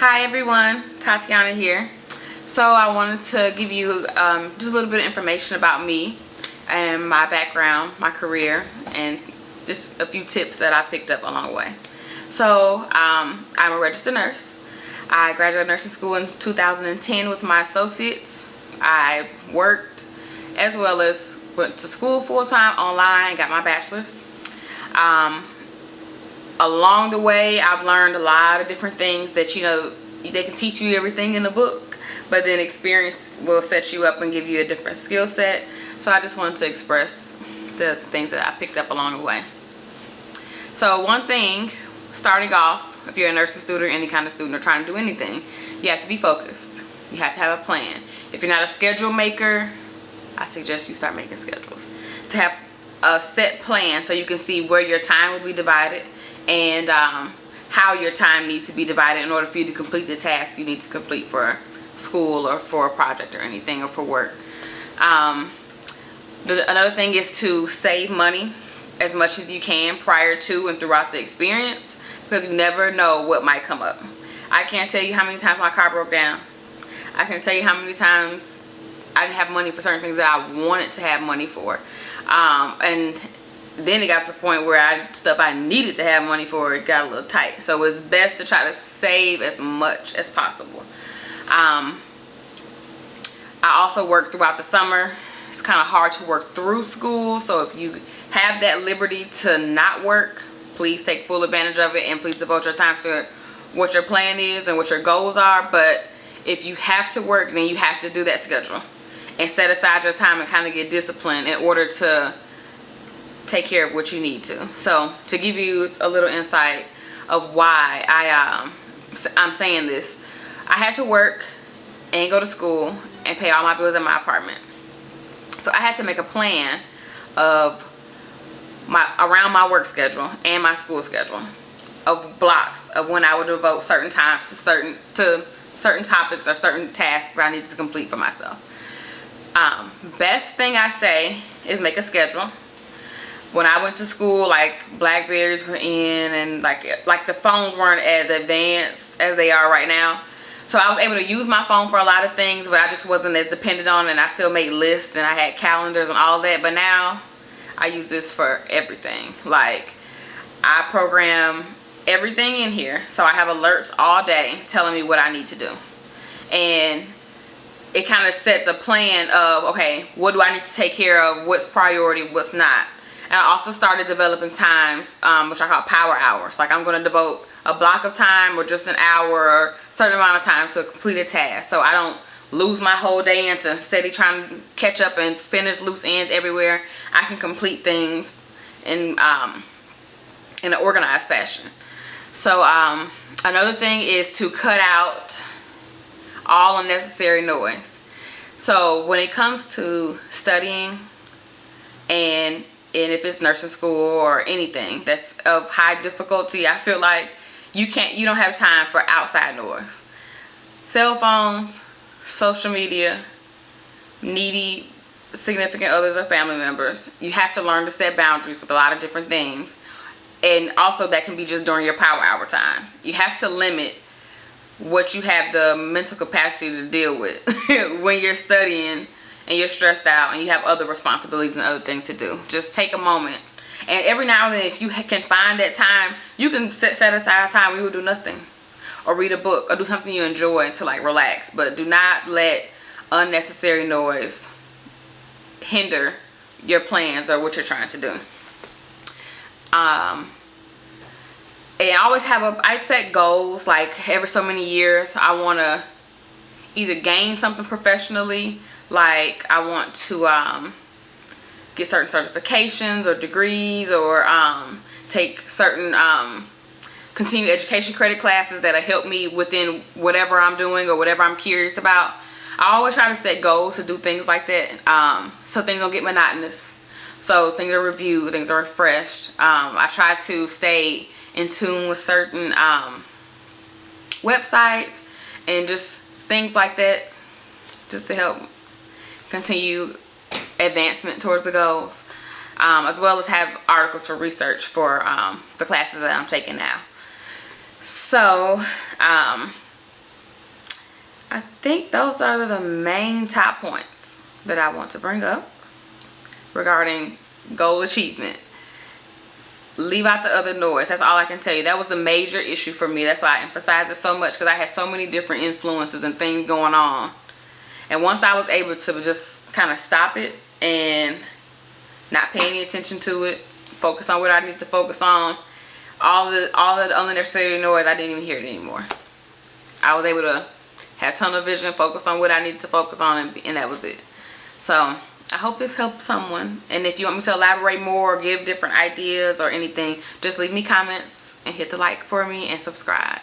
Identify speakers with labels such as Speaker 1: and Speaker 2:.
Speaker 1: Hi everyone, Tatiana here. So I wanted to give you just a little bit of information about me and my background, my career, and just a few tips that I picked up along the way. So I'm a registered nurse. I graduated nursing school in 2010 with my associates. I worked as well as went to school full-time online, got my bachelor's. Along the way, I've learned a lot of different things that, they can teach you everything in the book, but then experience will set you up and give you a different skill set. So I just wanted to express the things that I picked up along the way. So one thing, starting off, if you're a nursing student or any kind of student or trying to do anything, you have to be focused. You have to have a plan. If you're not a schedule maker, I suggest you start making schedules. To have a set plan so you can see where your time will be divided and how your time needs to be divided in order for you to complete the task you need to complete for school or for a project or anything or for work. Another thing is to save money as much as you can prior to and throughout the experience, because you never know what might come up. I can't tell you how many times my car broke down. I can tell you how many times I didn't have money for certain things that I wanted to have money for. And then it got to the point where stuff I needed to have money for, it got a little tight. So it's best to try to save as much as possible. I also work throughout the summer. It's kind of hard to work through school. So if you have that liberty to not work, please take full advantage of it and please devote your time to what your plan is and what your goals are. But if you have to work, then you have to do that schedule and set aside your time and kind of get disciplined in order to take care of what you need to. So to give you a little insight of why I'm saying this, I had to work and go to school and pay all my bills in my apartment. So I had to make a plan of around my work schedule and my school schedule of blocks of when I would devote certain times to certain topics or certain tasks I need to complete for myself. Best thing I say is make a schedule. When I went to school, like Blackberries were in, and like the phones weren't as advanced as they are right now. So I was able to use my phone for a lot of things, but I just wasn't as dependent on it, and I still made lists and I had calendars and all that. But now I use this for everything. Like I program everything in here, so I have alerts all day telling me what I need to do. And it kind of sets a plan of, okay, what do I need to take care of, what's priority, what's not. And I also started developing times, which I call power hours. Like I'm going to devote a block of time or just an hour or a certain amount of time to complete a task. So I don't lose my whole day into steady trying to catch up and finish loose ends everywhere. I can complete things in an organized fashion. So another thing is to cut out all unnecessary noise. So when it comes to studying and if it's nursing school or anything that's of high difficulty, I feel like you don't have time for outside noise. Cell phones, social media, needy significant others or family members. You have to learn to set boundaries with a lot of different things. And also that can be just during your power hour times. You have to limit what you have the mental capacity to deal with when you're studying and you're stressed out and you have other responsibilities and other things to do. Just take a moment. And every now and then, if you can find that time, you can set aside time where you will do nothing. Or read a book or do something you enjoy to like relax. But do not let unnecessary noise hinder your plans or what you're trying to do. And I set goals like every so many years. I want to either gain something professionally, like I want to get certain certifications or degrees, or take certain continuing education credit classes that'll help me within whatever I'm doing or whatever I'm curious about. I always try to set goals to do things like that, so things don't get monotonous. So things are reviewed, things are refreshed. I try to stay in tune with certain websites and just things like that, just to help continue advancement towards the goals, as well as have articles for research for the classes that I'm taking now. So I think those are the main top points that I want to bring up regarding goal achievement. Leave out the other noise. That's all I can tell you. That was the major issue for me. That's why I emphasize it so much, because I had so many different influences and things going on. And once I was able to just kind of stop it and not pay any attention to it, focus on what I need to focus on, all the unnecessary noise, I didn't even hear it anymore. I was able to have tunnel vision, focus on what I needed to focus on, and that was it. So I hope this helped someone. And if you want me to elaborate more or give different ideas or anything, just leave me comments and hit the like for me and subscribe.